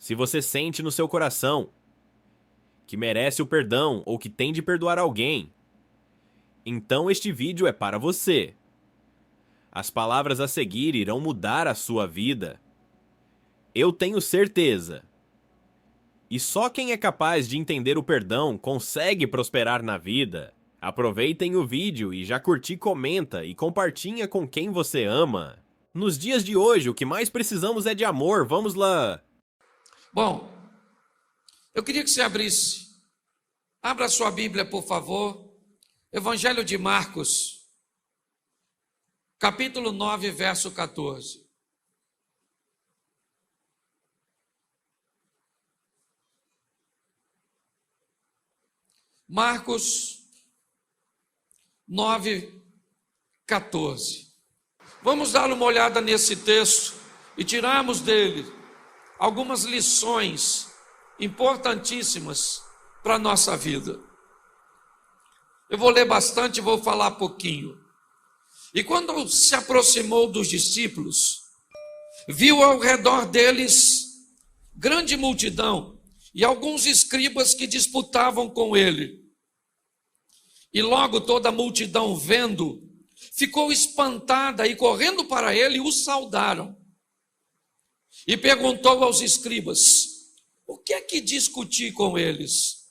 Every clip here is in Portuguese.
Se você sente no seu coração que merece o perdão ou que tem de perdoar alguém, então este vídeo é para você. As palavras a seguir irão mudar a sua vida. Eu tenho certeza. E só quem é capaz de entender o perdão consegue prosperar na vida. Aproveitem o vídeo e já curte, comenta e compartilha com quem você ama. Nos dias de hoje, o que mais precisamos é de amor, vamos lá! Bom, eu queria que você abrisse. Abra sua Bíblia, por favor. Evangelho de Marcos, capítulo 9, verso 14. Marcos 9, 14. Vamos dar uma olhada nesse texto e tirarmos dele algumas lições importantíssimas para a nossa vida. Eu vou ler bastante e vou falar pouquinho. E quando se aproximou dos discípulos, viu ao redor deles grande multidão e alguns escribas que disputavam com ele. E logo toda a multidão, vendo, ficou espantada e correndo para ele o saudaram. E perguntou aos escribas: o que é que discuti com eles?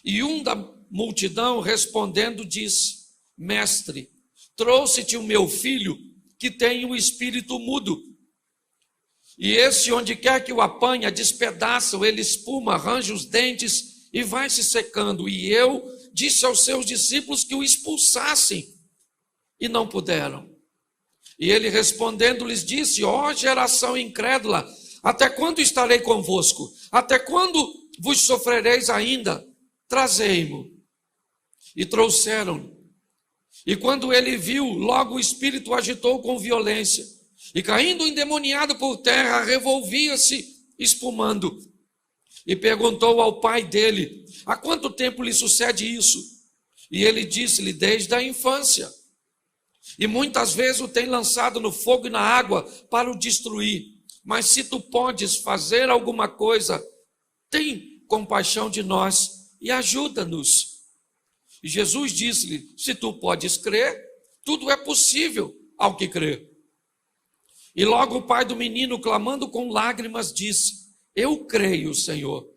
E um da multidão respondendo disse: mestre, trouxe-te o meu filho que tem o espírito mudo. E esse, onde quer que o apanha, despedaça, ele espuma, arranja os dentes e vai se secando. E eu disse aos seus discípulos que o expulsassem e não puderam. E ele respondendo lhes disse: ó geração incrédula, até quando estarei convosco? Até quando vos sofrereis ainda? Trazei-mo. E trouxeram-no. E quando ele viu, logo o espírito agitou com violência. E caindo endemoniado por terra, revolvia-se, espumando. E perguntou ao pai dele: há quanto tempo lhe sucede isso? E ele disse-lhe: desde a infância. E muitas vezes o tem lançado no fogo e na água para o destruir. Mas se tu podes fazer alguma coisa, tem compaixão de nós e ajuda-nos. E Jesus disse-lhe: se tu podes crer, tudo é possível ao que crê. E logo o pai do menino, clamando com lágrimas, disse: eu creio, Senhor,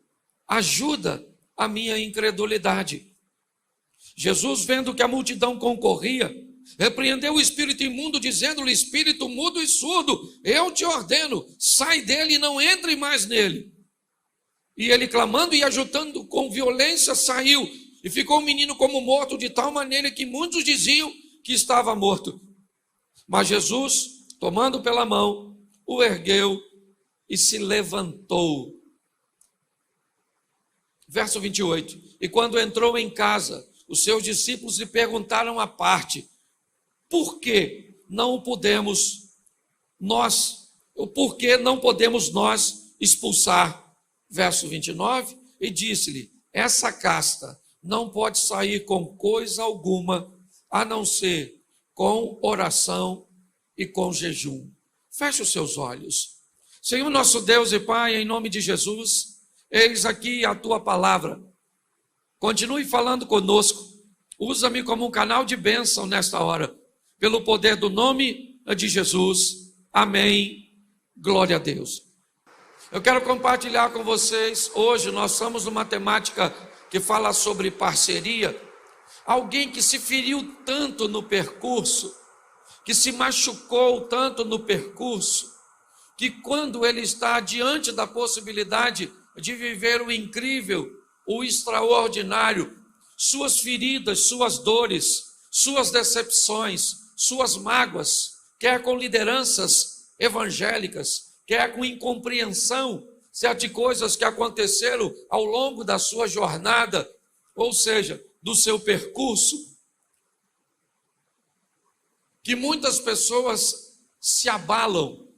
ajuda a minha incredulidade. Jesus, vendo que a multidão concorria, repreendeu o espírito imundo, dizendo-lhe: espírito mudo e surdo, eu te ordeno, sai dele e não entre mais nele. E ele, clamando e ajudando com violência, saiu, e ficou o menino como morto, de tal maneira que muitos diziam que estava morto. Mas Jesus, tomando pela mão, o ergueu e se levantou. Verso 28. E quando entrou em casa, os seus discípulos lhe perguntaram à parte: por que não podemos nós expulsar? Verso 29, e disse-lhe: essa casta não pode sair com coisa alguma, a não ser com oração e com jejum. Feche os seus olhos. Senhor nosso Deus e Pai, em nome de Jesus, eis aqui a tua palavra. Continue falando conosco. Usa-me como um canal de bênção nesta hora, pelo poder do nome de Jesus. Amém. Glória a Deus. Eu quero compartilhar com vocês, hoje nós estamos numa temática que fala sobre parceria. Alguém que se feriu tanto no percurso, que se machucou tanto no percurso, que quando ele está diante da possibilidade de viver o incrível, o extraordinário, suas feridas, suas dores, suas decepções, suas mágoas, quer com lideranças evangélicas, quer com incompreensão de coisas que aconteceram ao longo da sua jornada, ou seja, do seu percurso, que muitas pessoas se abalam.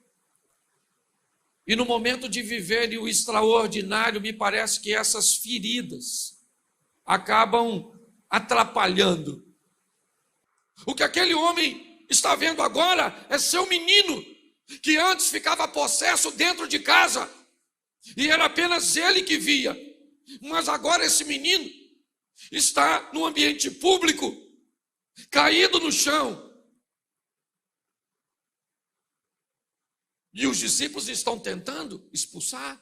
E no momento de viverem o extraordinário, me parece que essas feridas acabam atrapalhando. O que aquele homem está vendo agora é seu menino, que antes ficava possesso dentro de casa, E era apenas ele que via. Mas agora esse menino está no ambiente público, caído no chão. E os discípulos estão tentando expulsar.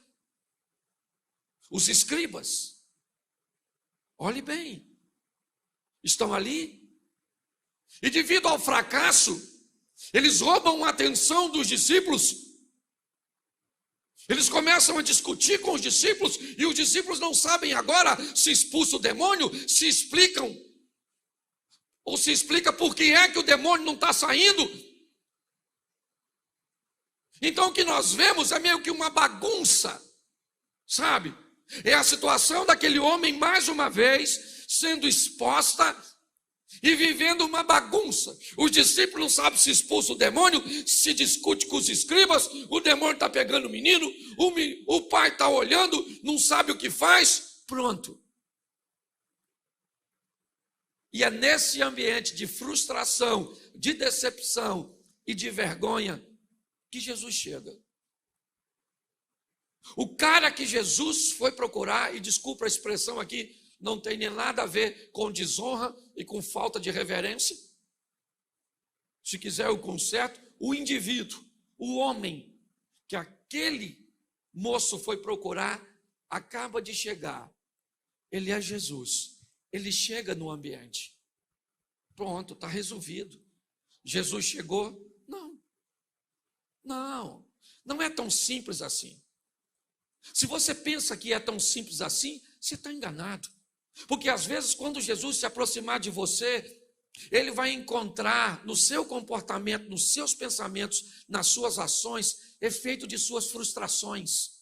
Os escribas, olhe bem, estão ali. E devido ao fracasso, eles roubam a atenção dos discípulos. Eles começam a discutir com os discípulos, e os discípulos não sabem agora se expulsa o demônio, se explicam, ou se explica por que é que o demônio não está saindo. Então o que nós vemos é meio que uma bagunça, sabe? É a situação daquele homem, mais uma vez, sendo exposta e vivendo uma bagunça. Os discípulos não sabem se expulsa o demônio, se discute com os escribas, o demônio está pegando o menino, o pai está olhando, não sabe o que faz, pronto. E é nesse ambiente de frustração, de decepção e de vergonha que Jesus chega. O cara que Jesus foi procurar, e desculpa a expressão aqui, não tem nem nada a ver com desonra e com falta de reverência. Se quiser o conserto, o indivíduo, o homem que aquele moço foi procurar, acaba de chegar. Ele é Jesus. Ele chega no ambiente. Pronto, está resolvido. Jesus chegou? Não é tão simples assim. Se você pensa que é tão simples assim, você está enganado. Porque às vezes, quando Jesus se aproximar de você, ele vai encontrar no seu comportamento, nos seus pensamentos, nas suas ações, efeito de suas frustrações.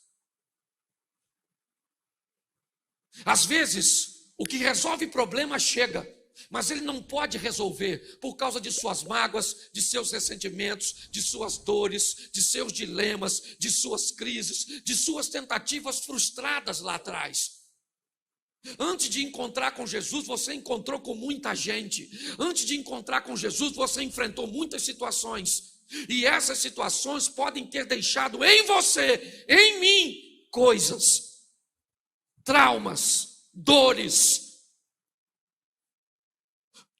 Às vezes, o que resolve problema chega, mas ele não pode resolver por causa de suas mágoas, de seus ressentimentos, de suas dores, de seus dilemas, de suas crises, de suas tentativas frustradas lá atrás. Antes de encontrar com Jesus, você encontrou com muita gente. Antes de encontrar com Jesus, você enfrentou muitas situações. E essas situações podem ter deixado em você, em mim, coisas, traumas, dores,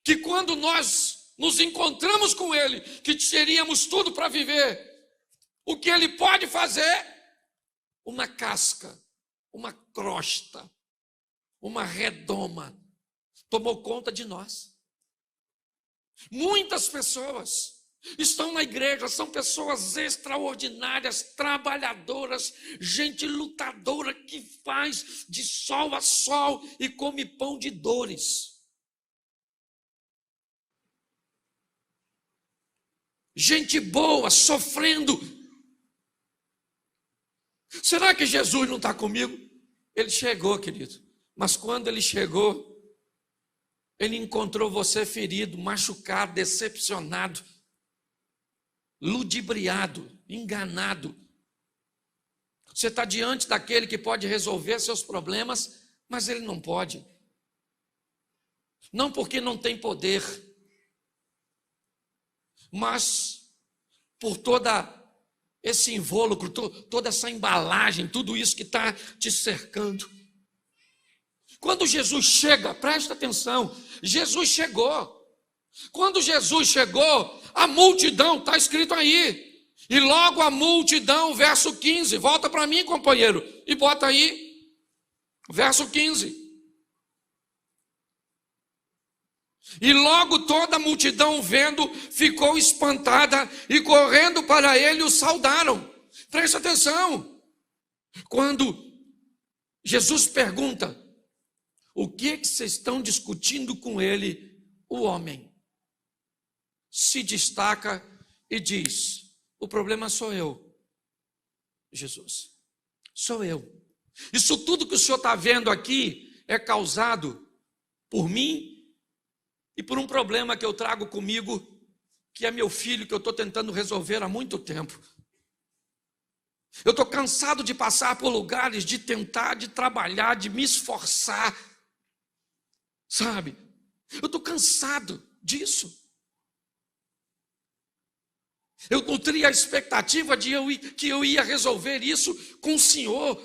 que quando nós nos encontramos com Ele, que teríamos tudo para viver, o que Ele pode fazer? Uma casca, uma crosta, uma redoma, tomou conta de nós. Muitas pessoas estão na igreja, são pessoas extraordinárias, trabalhadoras, gente lutadora que faz de sol a sol e come pão de dores. Gente boa, sofrendo. Será que Jesus não está comigo? Ele chegou, querido. Mas quando ele chegou, ele encontrou você ferido, machucado, decepcionado, ludibriado, enganado. Você está diante daquele que pode resolver seus problemas, mas ele não pode. Não porque não tem poder, mas por toda esse invólucro, toda essa embalagem, tudo isso que está te cercando. Quando Jesus chega, presta atenção, Jesus chegou. Quando Jesus chegou, a multidão, está escrito aí. E logo a multidão, verso 15, volta para mim, companheiro, e bota aí, verso 15. E logo toda a multidão vendo, ficou espantada e correndo para ele o saudaram. Presta atenção. Quando Jesus pergunta, o que vocês estão discutindo com ele? O homem se destaca e diz, o problema sou eu, Jesus, sou eu. Isso tudo que o senhor está vendo aqui é causado por mim e por um problema que eu trago comigo, que é meu filho, que eu estou tentando resolver há muito tempo. Eu estou cansado de passar por lugares, de tentar, de trabalhar, de me esforçar, sabe? Eu estou cansado disso. Eu nutria a expectativa que eu ia resolver isso com o Senhor.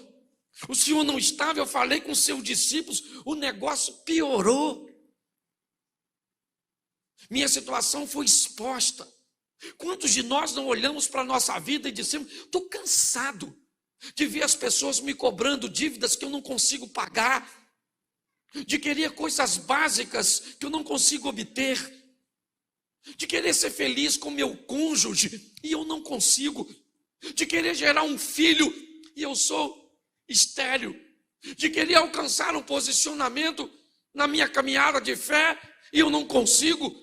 O Senhor não estava, eu falei com seus discípulos, o negócio piorou. Minha situação foi exposta. Quantos de nós não olhamos para a nossa vida e dissemos, estou cansado de ver as pessoas me cobrando dívidas que eu não consigo pagar, de querer coisas básicas que eu não consigo obter, de querer ser feliz com meu cônjuge e eu não consigo, de querer gerar um filho e eu sou estéril, de querer alcançar um posicionamento na minha caminhada de fé e eu não consigo.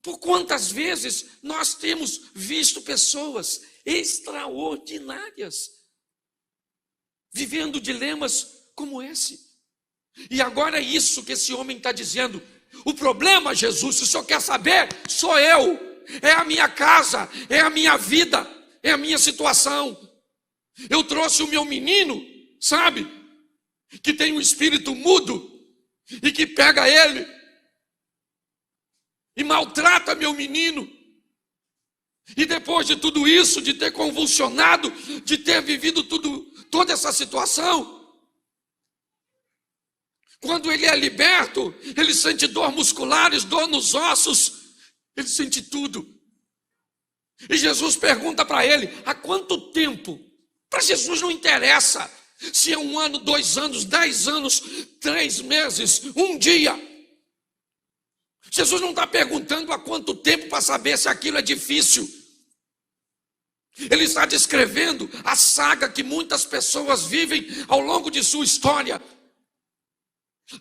Por quantas vezes nós temos visto pessoas extraordinárias vivendo dilemas como esse? E agora é isso que esse homem está dizendo. O problema, Jesus, se o senhor quer saber, sou eu, é a minha casa, é a minha vida, é a minha situação. Eu trouxe o meu menino, sabe, que tem um espírito mudo e que pega ele e maltrata meu menino. E depois de tudo isso, de ter convulsionado, de ter vivido toda essa situação, quando ele é liberto, ele sente dor musculares, dor nos ossos, ele sente tudo. E Jesus pergunta para ele, há quanto tempo? Para Jesus não interessa se é 1 ano, 2 anos, 10 anos, 3 meses, 1 dia. Jesus não está perguntando há quanto tempo para saber se aquilo é difícil. Ele está descrevendo a saga que muitas pessoas vivem ao longo de sua história,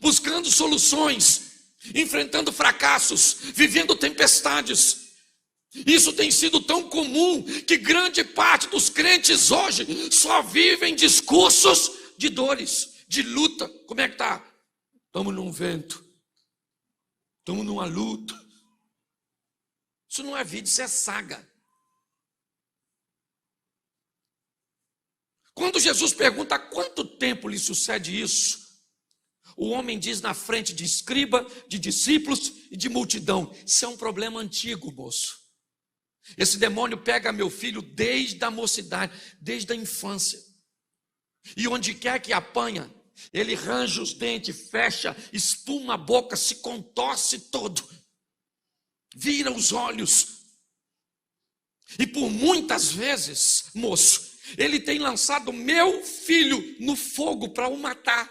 buscando soluções, enfrentando fracassos, vivendo tempestades. Isso tem sido tão comum que grande parte dos crentes hoje só vivem discursos de dores, de luta. Como é que está? Estamos num vento, estamos numa luta. Isso não é vida, isso é saga. Quando Jesus pergunta há quanto tempo lhe sucede isso, o homem diz na frente de escriba, de discípulos e de multidão, isso é um problema antigo, moço. Esse demônio pega meu filho desde a mocidade, desde a infância. E onde quer que apanha, ele range os dentes, fecha, espuma a boca, se contorce todo, vira os olhos. E por muitas vezes, moço, ele tem lançado meu filho no fogo para o matar.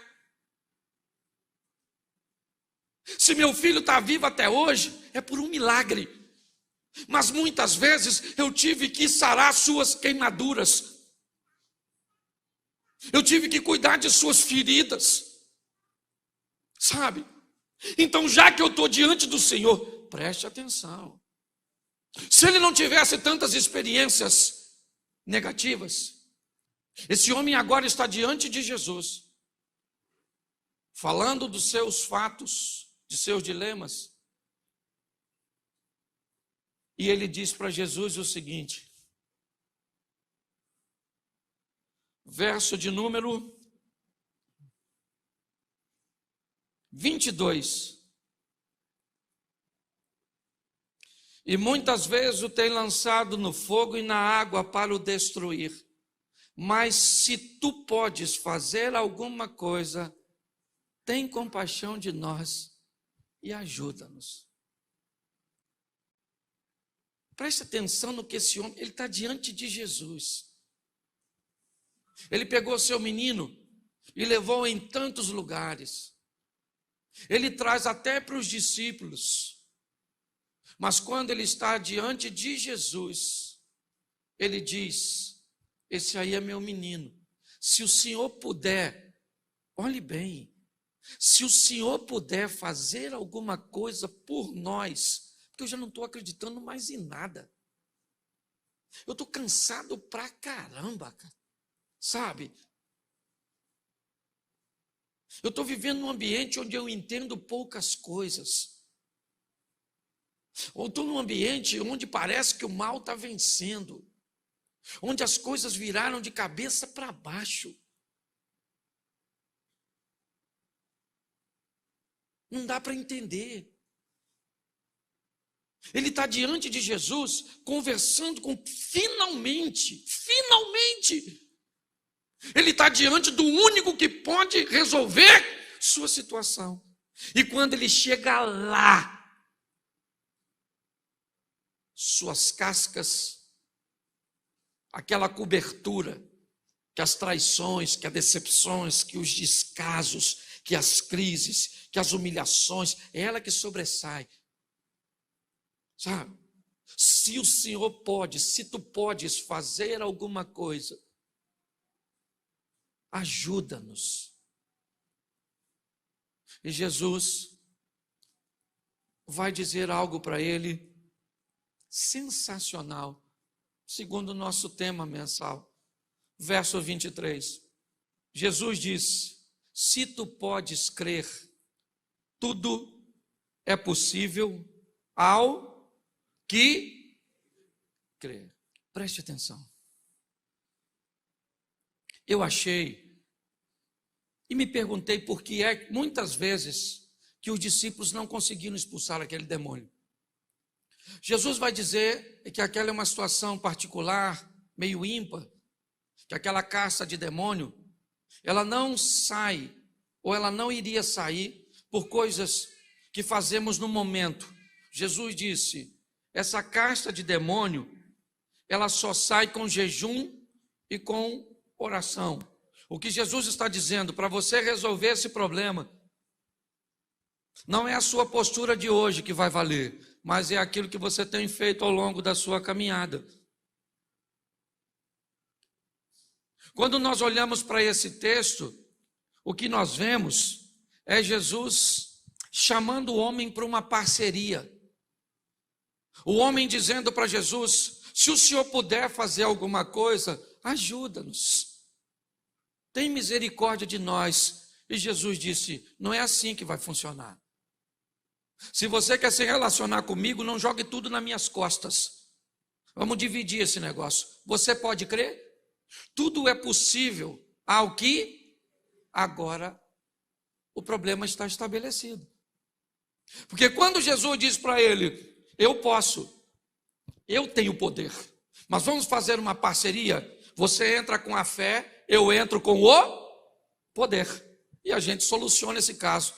Se meu filho está vivo até hoje, é por um milagre. Mas muitas vezes eu tive que sarar suas queimaduras. Eu tive que cuidar de suas feridas. Sabe? Então, já que eu estou diante do Senhor, preste atenção. Se ele não tivesse tantas experiências negativas, esse homem agora está diante de Jesus, falando dos seus fatos, de seus dilemas. E ele diz para Jesus o seguinte, verso de número 22. E muitas vezes o tem lançado no fogo e na água para o destruir. Mas se tu podes fazer alguma coisa, tem compaixão de nós e ajuda-nos. Preste atenção no que esse homem, ele está diante de Jesus. Ele pegou seu menino e levou em tantos lugares. Ele traz até para os discípulos. Mas quando ele está diante de Jesus, ele diz, esse aí é meu menino. Se o Senhor puder, olhe bem, se o Senhor puder fazer alguma coisa por nós, porque eu já não estou acreditando mais em nada. Eu estou cansado pra caramba, cara. Sabe? Eu estou vivendo num ambiente onde eu entendo poucas coisas. Ou estou num ambiente onde parece que o mal está vencendo. Onde as coisas viraram de cabeça para baixo. Não dá para entender. Ele está diante de Jesus, conversando com, finalmente, ele está diante do único que pode resolver sua situação. E quando ele chega lá, suas cascas, aquela cobertura, que as traições, que as decepções, que os descasos, que as crises, que as humilhações, é ela que sobressai. Sabe? Se o Senhor pode, se tu podes fazer alguma coisa, ajuda-nos. E Jesus vai dizer algo para ele sensacional, segundo o nosso tema mensal. Verso 23. Jesus disse: se tu podes crer, tudo é possível ao que crê. Preste atenção. Eu achei e me perguntei por que é muitas vezes que os discípulos não conseguiram expulsar aquele demônio. Jesus vai dizer que aquela é uma situação particular, meio ímpar, que aquela casta de demônio, ela não sai, ou ela não iria sair por coisas que fazemos no momento. Jesus disse: essa casta de demônio, ela só sai com jejum e com oração. O que Jesus está dizendo, para você resolver esse problema, não é a sua postura de hoje que vai valer, mas é aquilo que você tem feito ao longo da sua caminhada. Quando nós olhamos para esse texto, o que nós vemos é Jesus chamando o homem para uma parceria. O homem dizendo para Jesus: se o Senhor puder fazer alguma coisa, ajuda-nos. Tem misericórdia de nós. E Jesus disse: não é assim que vai funcionar. Se você quer se relacionar comigo, não jogue tudo nas minhas costas. Vamos dividir esse negócio. Você pode crer? Tudo é possível ao que agora o problema está estabelecido. Porque quando Jesus diz para ele: eu posso, eu tenho poder, mas vamos fazer uma parceria, você entra com a fé, eu entro com o poder, e a gente soluciona esse caso.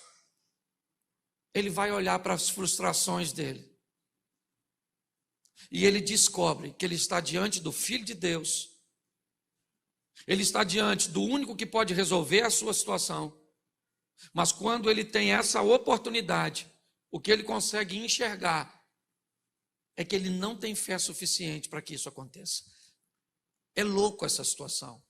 Ele vai olhar para as frustrações dele, e ele descobre que ele está diante do Filho de Deus, ele está diante do único que pode resolver a sua situação. Mas quando ele tem essa oportunidade, o que ele consegue enxergar é que ele não tem fé suficiente para que isso aconteça. É louco essa situação.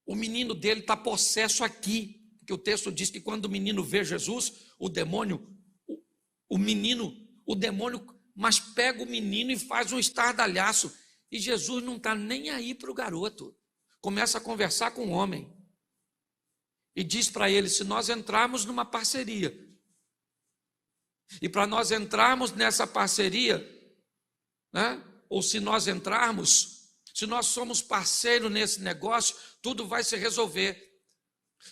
O menino dele está possesso aqui, porque o texto diz que quando o menino vê Jesus, o demônio, mas pega o menino e faz um estardalhaço. E Jesus não está nem aí para o garoto. Começa a conversar com o homem. E diz para ele: se nós entrarmos numa parceria, e para nós entrarmos nessa parceria, né, ou se nós somos parceiros nesse negócio, tudo vai se resolver.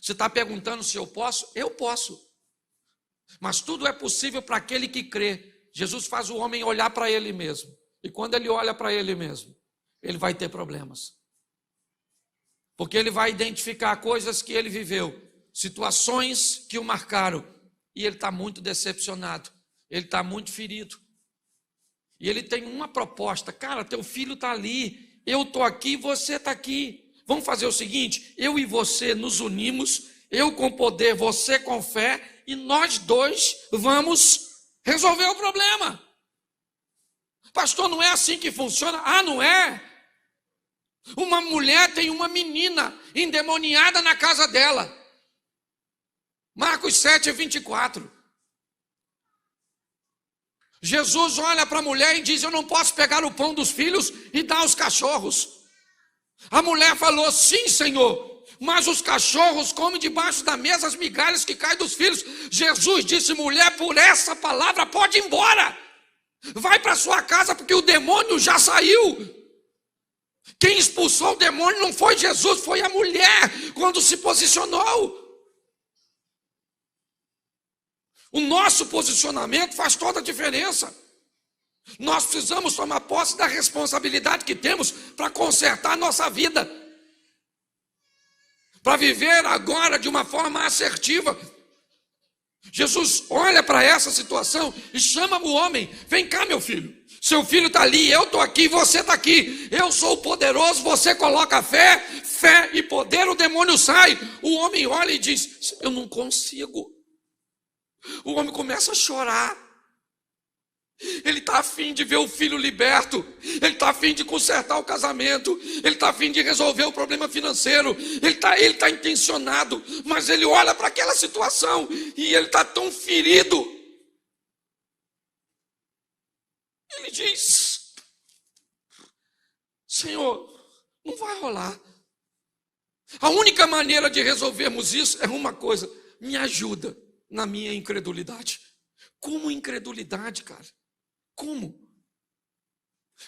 Você está perguntando se eu posso? Eu posso. Mas tudo é possível para aquele que crê. Jesus faz o homem olhar para ele mesmo. E quando ele olha para ele mesmo, ele vai ter problemas. Porque ele vai identificar coisas que ele viveu, situações que o marcaram, e ele está muito decepcionado, ele está muito ferido. E ele tem uma proposta: cara, teu filho está ali, eu estou aqui, você está aqui. Vamos fazer o seguinte: eu e você nos unimos, eu com poder, você com fé, e nós dois vamos resolver o problema. Pastor, não é assim que funciona? Ah, não é? Uma mulher tem uma menina endemoniada na casa dela. Marcos 7:24. Jesus olha para a mulher e diz: eu não posso pegar o pão dos filhos e dar aos cachorros. A mulher falou: sim, Senhor, mas os cachorros comem debaixo da mesa as migalhas que caem dos filhos. Jesus disse: mulher, por essa palavra pode ir embora. Vai para sua casa, porque o demônio já saiu. Quem expulsou o demônio não foi Jesus, foi a mulher, quando se posicionou. O nosso posicionamento faz toda a diferença. Nós precisamos tomar posse da responsabilidade que temos para consertar a nossa vida, para viver agora de uma forma assertiva. Jesus olha para essa situação e chama o homem: vem cá, meu filho, seu filho está ali, eu estou aqui, você está aqui, eu sou o poderoso, você coloca fé e poder, o demônio sai. O homem olha e diz: eu não consigo. O homem começa a chorar. Ele está a fim de ver o filho liberto, ele está a fim de consertar o casamento, ele está a fim de resolver o problema financeiro, ele está intencionado, mas ele olha para aquela situação e ele está tão ferido. Ele diz: Senhor, não vai rolar. A única maneira de resolvermos isso é uma coisa: me ajuda na minha incredulidade. Como incredulidade, cara? Como?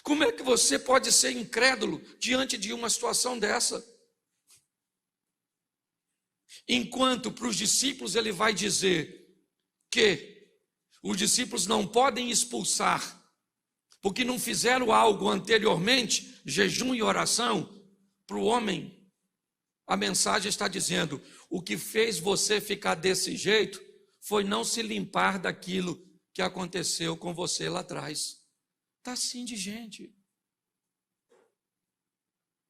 Como é que você pode ser incrédulo diante de uma situação dessa? Enquanto para os discípulos ele vai dizer que os discípulos não podem expulsar, porque não fizeram algo anteriormente, jejum e oração, para o homem, a mensagem está dizendo: o que fez você ficar desse jeito foi não se limpar daquilo que aconteceu com você lá atrás. Está assim de gente.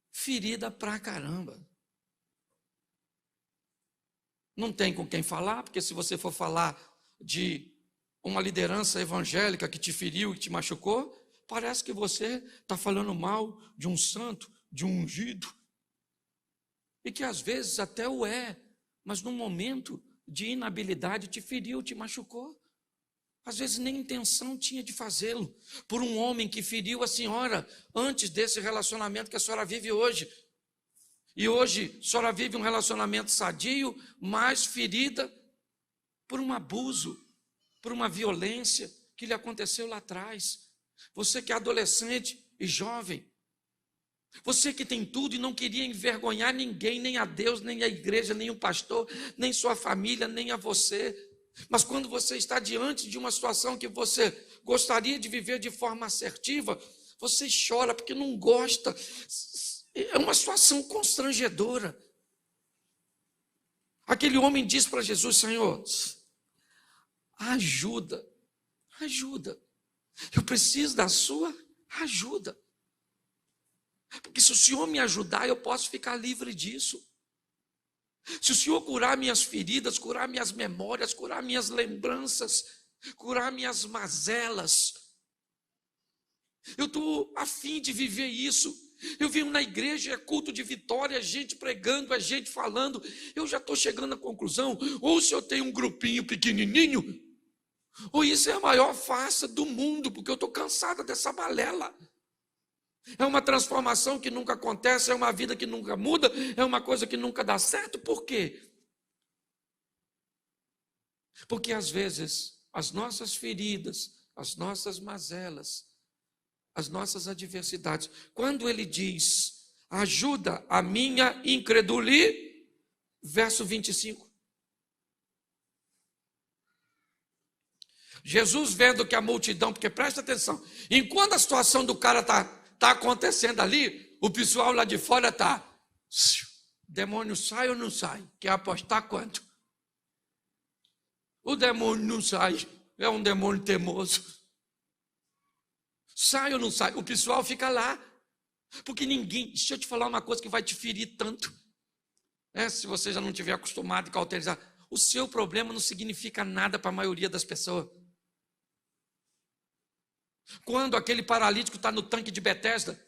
Ferida pra caramba. Não tem com quem falar, porque se você for falar de uma liderança evangélica que te feriu e te machucou, parece que você está falando mal de um santo, de um ungido. E que às vezes até o é, mas num momento de inabilidade te feriu, te machucou. Às vezes nem intenção tinha de fazê-lo, por um homem que feriu a senhora antes desse relacionamento que a senhora vive hoje. E hoje a senhora vive um relacionamento sadio, mas ferida por um abuso, por uma violência que lhe aconteceu lá atrás. Você que é adolescente e jovem, você que tem tudo e não queria envergonhar ninguém, nem a Deus, nem a igreja, nem o pastor, nem sua família, nem a você. Mas quando você está diante de uma situação que você gostaria de viver de forma assertiva, você chora porque não gosta. É uma situação constrangedora. Aquele homem diz para Jesus: Senhor, ajuda. Eu preciso da sua ajuda. Porque se o Senhor me ajudar, eu posso ficar livre disso. Se o Senhor curar minhas feridas, curar minhas memórias, curar minhas lembranças, curar minhas mazelas, eu estou a fim de viver isso. Eu venho na igreja, é culto de vitória, a gente pregando, a gente falando. Eu já estou chegando à conclusão: ou se eu tenho um grupinho pequenininho, ou isso é a maior farsa do mundo, porque eu estou cansada dessa balela. É uma transformação que nunca acontece, é uma vida que nunca muda, é uma coisa que nunca dá certo. Por quê? Porque às vezes as nossas feridas, as nossas mazelas, as nossas adversidades, quando ele diz: ajuda a minha incredulidade, verso 25. Jesus vendo que a multidão, porque presta atenção, enquanto a situação do cara está acontecendo ali, o pessoal lá de fora está: demônio sai ou não sai? Quer apostar quanto? O demônio não sai, é um demônio teimoso. Sai ou não sai? O pessoal fica lá, porque ninguém... Deixa eu te falar uma coisa que vai te ferir tanto, se você já não estiver acostumado a cauterizar. O seu problema não significa nada para a maioria das pessoas. Quando aquele paralítico está no tanque de Betesda,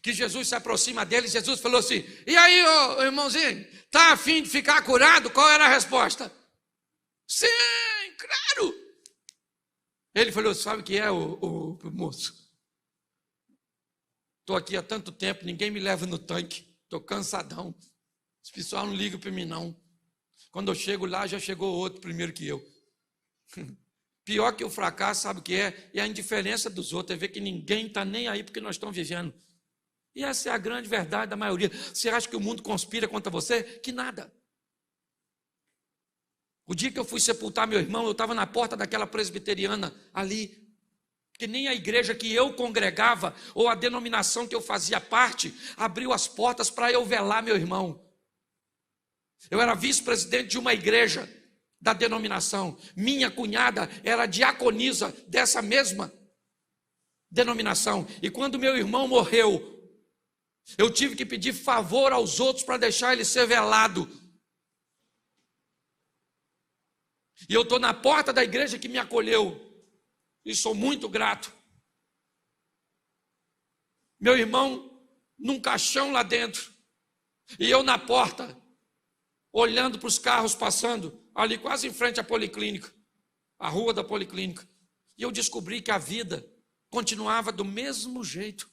que Jesus se aproxima dele, Jesus falou assim: e aí, ô irmãozinho, está a fim de ficar curado? Qual era a resposta? Sim, claro. Ele falou: sabe o que é, o moço? Estou aqui há tanto tempo, ninguém me leva no tanque, estou cansadão, esse pessoal não liga para mim não. Quando eu chego lá, já chegou outro primeiro que eu. Pior que o fracasso, sabe o que é? É a indiferença dos outros, é ver que ninguém está nem aí porque nós estamos vivendo. E essa é a grande verdade da maioria. Você acha que o mundo conspira contra você? Que nada. O dia que eu fui sepultar meu irmão, eu estava na porta daquela presbiteriana ali, que nem a igreja que eu congregava, ou a denominação que eu fazia parte, abriu as portas para eu velar meu irmão. Eu era vice-presidente de uma igreja da denominação. Minha cunhada era diaconisa dessa mesma denominação. E quando meu irmão morreu, eu tive que pedir favor aos outros para deixar ele ser velado. E eu estou na porta da igreja que me acolheu. E sou muito grato. Meu irmão num caixão lá dentro. E eu na porta, olhando para os carros passando, ali quase em frente à policlínica, a rua da policlínica. E eu descobri que a vida continuava do mesmo jeito.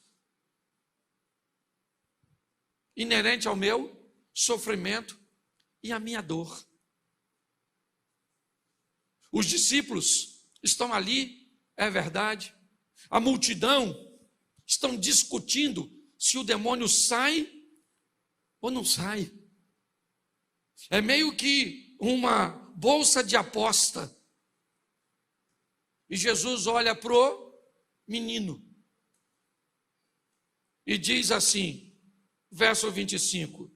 Inerente ao meu sofrimento e à minha dor. Os discípulos estão ali, é verdade. A multidão estão discutindo se o demônio sai ou não sai. É meio que uma bolsa de aposta. E Jesus olha pro menino e diz assim, verso 25: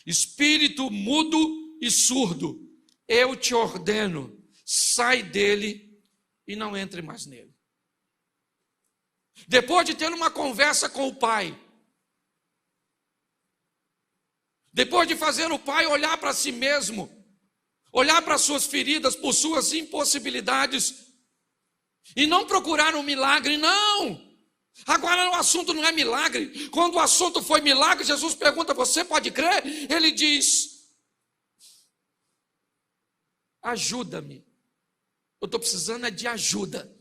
espírito mudo e surdo, eu te ordeno, sai dele e não entre mais nele. Depois de ter uma conversa com o pai, depois de fazer o pai olhar para si mesmo, olhar para suas feridas, por suas impossibilidades, e não procurar um milagre, não. Agora o assunto não é milagre. Quando o assunto foi milagre, Jesus pergunta, você pode crer? Ele diz, ajuda-me. Eu estou precisando de ajuda.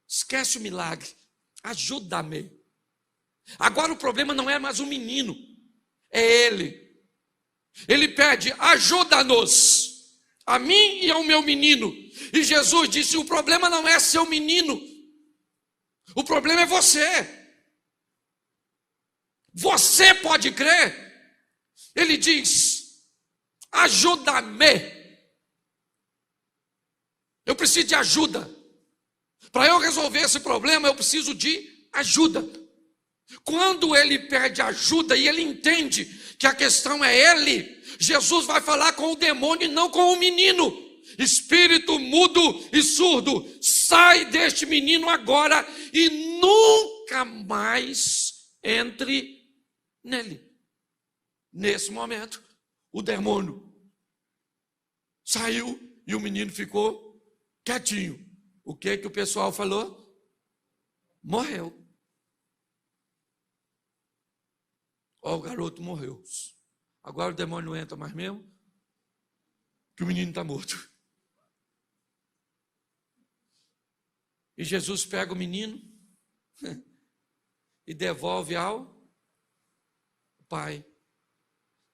Esquece o milagre. Ajuda-me. Agora o problema não é mais o menino, é ele. Ele pede, ajuda-nos, a mim e ao meu menino. E Jesus disse, o problema não é seu menino, o problema é você. Você pode crer? Ele diz, ajuda-me. Eu preciso de ajuda. Para eu resolver esse problema, eu preciso de ajuda. Quando ele pede ajuda e ele entende que a questão é ele, Jesus vai falar com o demônio e não com o menino. Espírito mudo e surdo, sai deste menino agora e nunca mais entre nele. Nesse momento, o demônio saiu e o menino ficou quietinho. O que o pessoal falou? Morreu. Ó, o garoto morreu. Agora o demônio não entra mais mesmo, que o menino está morto. E Jesus pega o menino e devolve ao pai,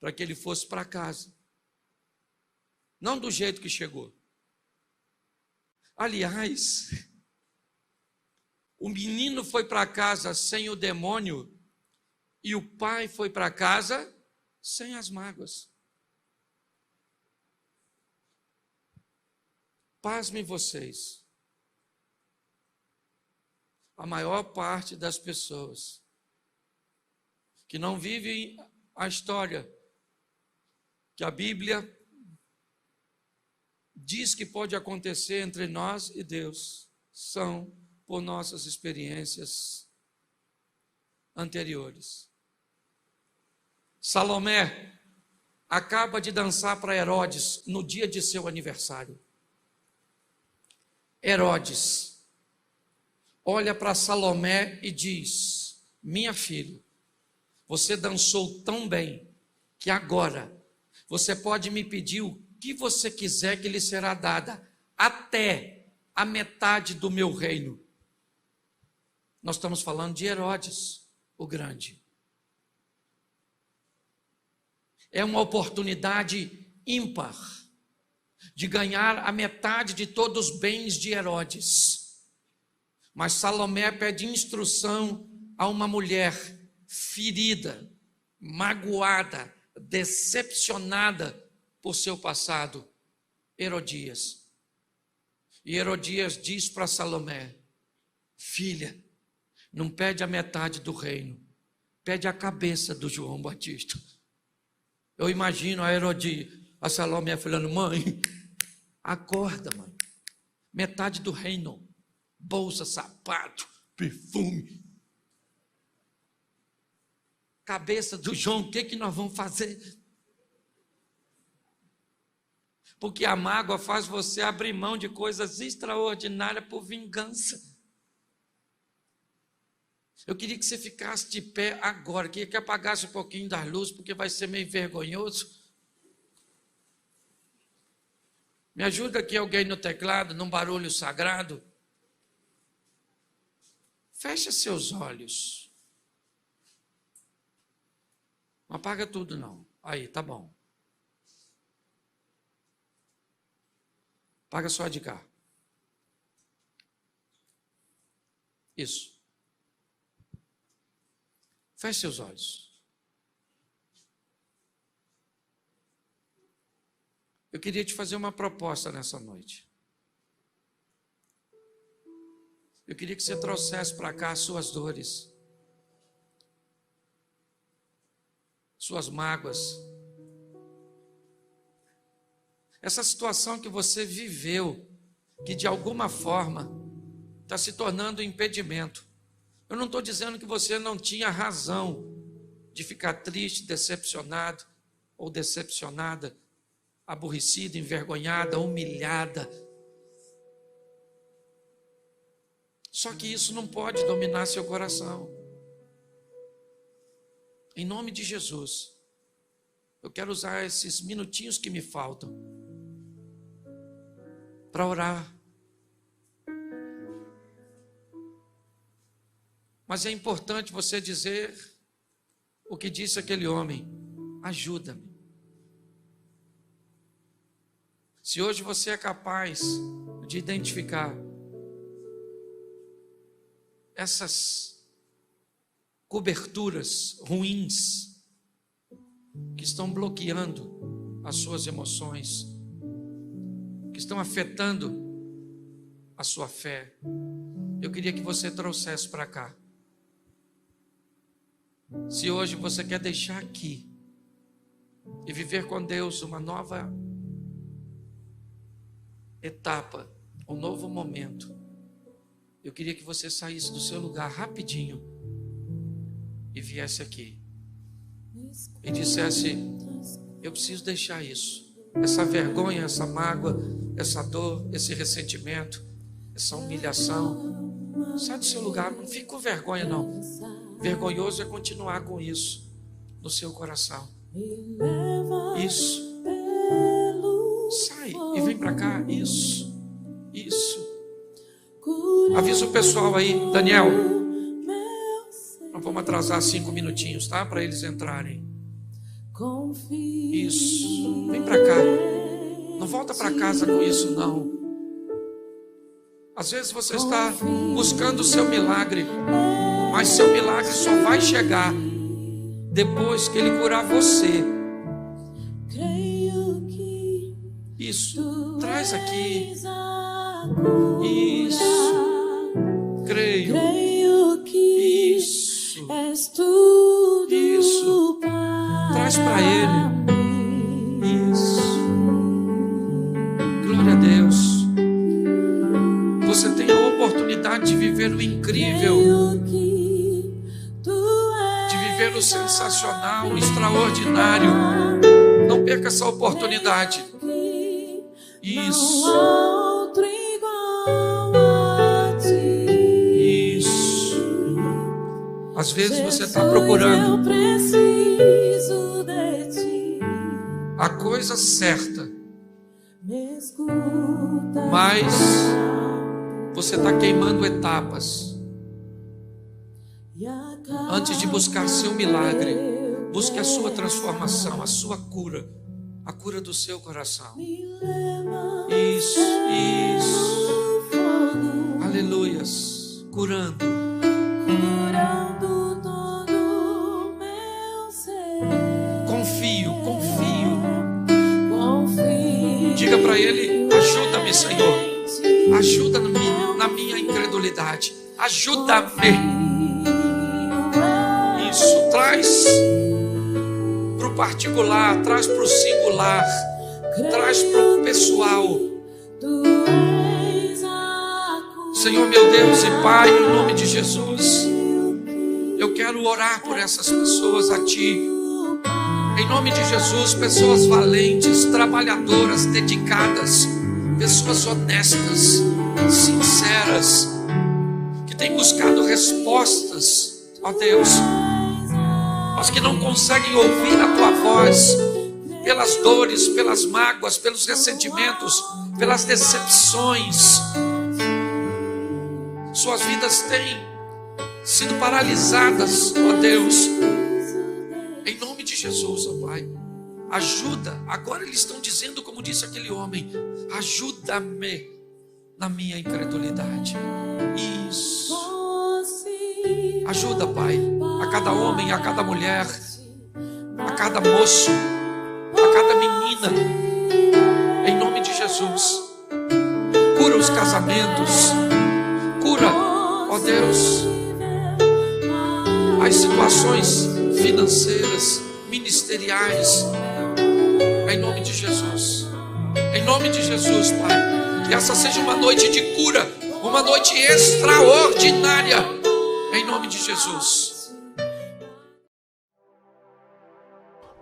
para que ele fosse para casa. Não do jeito que chegou. Aliás, o menino foi para casa sem o demônio e o pai foi para casa sem as mágoas. Pasmem vocês. A maior parte das pessoas que não vivem a história que a Bíblia diz que pode acontecer entre nós e Deus, são por nossas experiências anteriores. Salomé acaba de dançar para Herodes no dia de seu aniversário. Herodes olha para Salomé e diz, minha filha, você dançou tão bem que agora você pode me pedir o que você quiser que lhe será dada, até a metade do meu reino. Nós estamos falando de Herodes, o Grande. É uma oportunidade ímpar de ganhar a metade de todos os bens de Herodes. Mas Salomé pede instrução a uma mulher ferida, magoada, decepcionada por seu passado, Herodias. E Herodias diz para Salomé, filha, não pede a metade do reino, pede a cabeça do João Batista. Eu imagino a a Salomé falando: mãe, acorda, mãe. Metade do reino, bolsa, sapato, perfume. Cabeça do João, o que nós vamos fazer? Porque a mágoa faz você abrir mão de coisas extraordinárias por vingança. Eu queria que você ficasse de pé agora, queria que apagasse um pouquinho das luzes, porque vai ser meio vergonhoso. Me ajuda aqui alguém no teclado, num barulho sagrado. Feche seus olhos. Não apaga tudo, não. Aí, tá bom. Apaga só de cá. Isso. Feche seus olhos. Eu queria te fazer uma proposta nessa noite. Eu queria que você trouxesse para cá as suas dores, suas mágoas, essa situação que você viveu, que de alguma forma está se tornando um impedimento. Eu não estou dizendo que você não tinha razão de ficar triste, decepcionado ou decepcionada, aborrecida, envergonhada, humilhada. Só que isso não pode dominar seu coração. Em nome de Jesus, eu quero usar esses minutinhos que me faltam para orar. Mas é importante você dizer o que disse aquele homem: ajuda-me. Se hoje você é capaz de identificar essas coberturas ruins que estão bloqueando as suas emoções, que estão afetando a sua fé, eu queria que você trouxesse para cá. Se hoje você quer deixar aqui e viver com Deus uma nova etapa, um novo momento, eu queria que você saísse do seu lugar rapidinho e viesse aqui e dissesse: eu preciso deixar isso, essa vergonha, essa mágoa, essa dor, esse ressentimento, essa humilhação. Sai do seu lugar, não fique com vergonha não. Vergonhoso é continuar com isso no seu coração. Isso. Sai e vem para cá. Isso. Avisa o pessoal aí, Daniel. Nós vamos atrasar 5 minutinhos, tá? Para eles entrarem. Isso. Vem para cá. Não volta para casa com isso, não. Às vezes você está buscando o seu milagre, mas seu milagre só vai chegar depois que Ele curar você. Isso. Traz aqui. Isso. Creio que isso. Isso. Traz para Ele. Isso. Glória a Deus. Você tem a oportunidade de viver o incrível, de viver o sensacional, o extraordinário. Não perca essa oportunidade. Isso. Isso. Às vezes você está procurando a coisa certa, mas você está queimando etapas. Antes de buscar seu milagre, busque a sua transformação, a sua cura, a cura do seu coração. Isso. Aleluias. Curando todo meu ser. Confio. Diga para Ele: ajuda-me, Senhor. Ajuda na minha incredulidade. Ajuda-me. Isso, traz para o particular, traz para o singular, traz para o pessoal. Senhor meu Deus e Pai, em nome de Jesus, eu quero orar por essas pessoas a Ti. Em nome de Jesus, pessoas valentes, trabalhadoras, dedicadas, pessoas honestas, sinceras, que têm buscado respostas, ó Deus, mas que não conseguem ouvir a Tua voz, pelas dores, pelas mágoas, pelos ressentimentos, pelas decepções. Suas vidas têm sido paralisadas, ó Deus. Em nome de Jesus, ó Pai, ajuda. Agora eles estão dizendo, como disse aquele homem: ajuda-me na minha incredulidade. Isso. Ajuda, Pai, a cada homem, a cada mulher, a cada moço, a cada menina. Em nome de Jesus. Cura os casamentos. Cura, ó Deus, as situações financeiras, ministeriais, em nome de Jesus. Em nome de Jesus, Pai, que essa seja uma noite de cura, uma noite extraordinária, em nome de Jesus.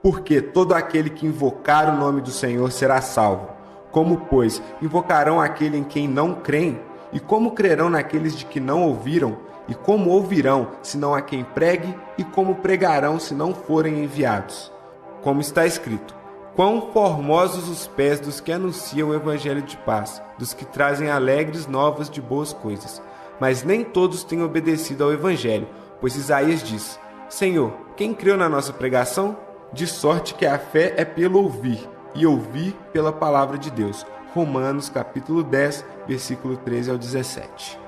Porque todo aquele que invocar o nome do Senhor será salvo. Como, pois, invocarão aquele em quem não creem? E como crerão naqueles de que não ouviram? E como ouvirão, se não há quem pregue? E como pregarão, se não forem enviados? Como está escrito: quão formosos os pés dos que anunciam o evangelho de paz, dos que trazem alegres novas de boas coisas. Mas nem todos têm obedecido ao evangelho, pois Isaías diz: Senhor, quem creu na nossa pregação? De sorte que a fé é pelo ouvir, e ouvir pela palavra de Deus. Romanos capítulo 10, versículo 13 ao 17.